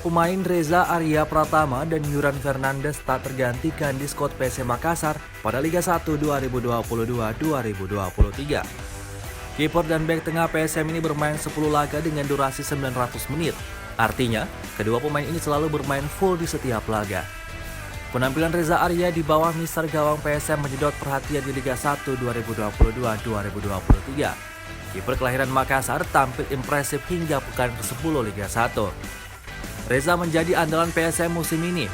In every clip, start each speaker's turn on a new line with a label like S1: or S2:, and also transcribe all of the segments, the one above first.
S1: pemain Reza Arya Pratama dan Yuran Fernandes tak tergantikan di skuad PSM Makassar pada Liga 1 2022-2023. Kiper dan bek tengah PSM ini bermain 10 laga dengan durasi 900 menit. Artinya, kedua pemain ini selalu bermain full di setiap laga. Penampilan Reza Arya di bawah mister gawang PSM menyedot perhatian di Liga 1 2022-2023. Kiper kelahiran Makassar tampil impresif hingga pekan ke-10 Liga 1. Reza menjadi andalan PSM musim ini.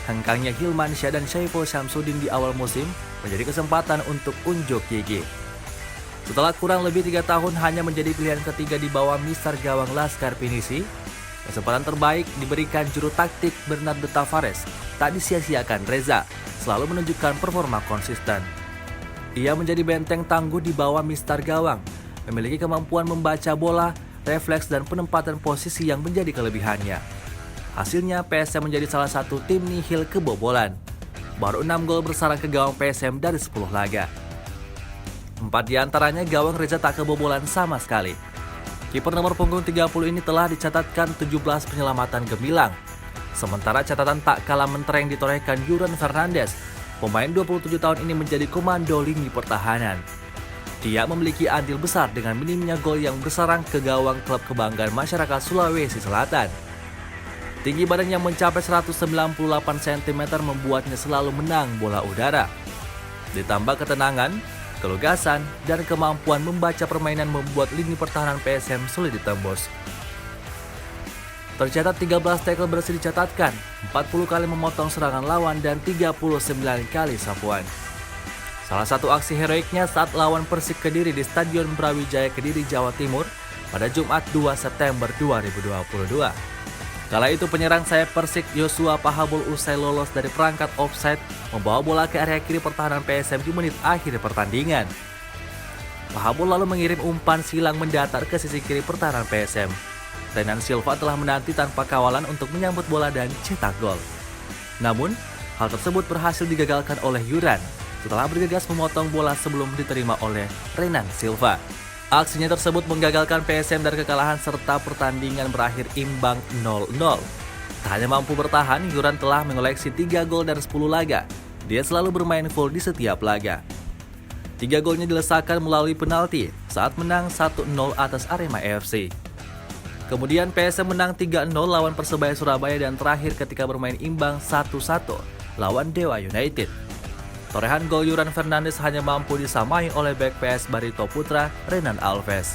S1: Hengkangnya Hilmansyah dan Syaiful Syamsuddin di awal musim menjadi kesempatan untuk unjuk gigi. Setelah kurang lebih 3 tahun hanya menjadi pilihan ketiga di bawah mister gawang Laskar Pinisi, kesempatan terbaik diberikan juru taktik Bernardo Tavares. Tak disia-siakan Reza, selalu menunjukkan performa konsisten. Ia menjadi benteng tangguh di bawah mister gawang, memiliki kemampuan membaca bola, refleks dan penempatan posisi yang menjadi kelebihannya. Hasilnya PSM menjadi salah satu tim nihil kebobolan. Baru 6 gol bersarang ke gawang PSM dari 10 laga. 4 diantaranya gawang Reza tak kebobolan sama sekali. Kiper nomor punggung 30 ini telah dicatatkan 17 penyelamatan gemilang. Sementara catatan tak kalah mentereng ditorehkan Yuran Fernandes. Pemain 27 tahun ini menjadi komando lini pertahanan. Dia memiliki andil besar dengan minimnya gol yang bersarang ke gawang klub kebanggaan masyarakat Sulawesi Selatan. Tinggi badannya mencapai 198 cm membuatnya selalu menang bola udara. Ditambah ketenangan, kelugasan, dan kemampuan membaca permainan membuat lini pertahanan PSM sulit ditembus. Tercatat 13 tackle berhasil dicatatkan, 40 kali memotong serangan lawan dan 39 kali sapuan. Salah satu aksi heroiknya saat lawan Persik Kediri di Stadion Brawijaya Kediri, Jawa Timur pada Jumat 2 September 2022. Kala itu penyerang sayap Persik Joshua Pahabul usai lolos dari perangkat offside membawa bola ke area kiri pertahanan PSM di menit akhir pertandingan. Pahabul lalu mengirim umpan silang mendatar ke sisi kiri pertahanan PSM. Renan Silva telah menanti tanpa kawalan untuk menyambut bola dan cetak gol. Namun, hal tersebut berhasil digagalkan oleh Yuran setelah bergegas memotong bola sebelum diterima oleh Renan Silva. Aksinya tersebut menggagalkan PSM dari kekalahan serta pertandingan berakhir imbang 0-0. Tak hanya mampu bertahan, Yuran telah mengoleksi 3 gol dari 10 laga. Dia selalu bermain full di setiap laga. 3 golnya dilesakan melalui penalti saat menang 1-0 atas Arema FC. Kemudian PSM menang 3-0 lawan Persebaya Surabaya dan terakhir ketika bermain imbang 1-1 lawan Dewa United. Torehan gol Yuran Fernandes hanya mampu disamai oleh bek PS Barito Putra, Renan Alves.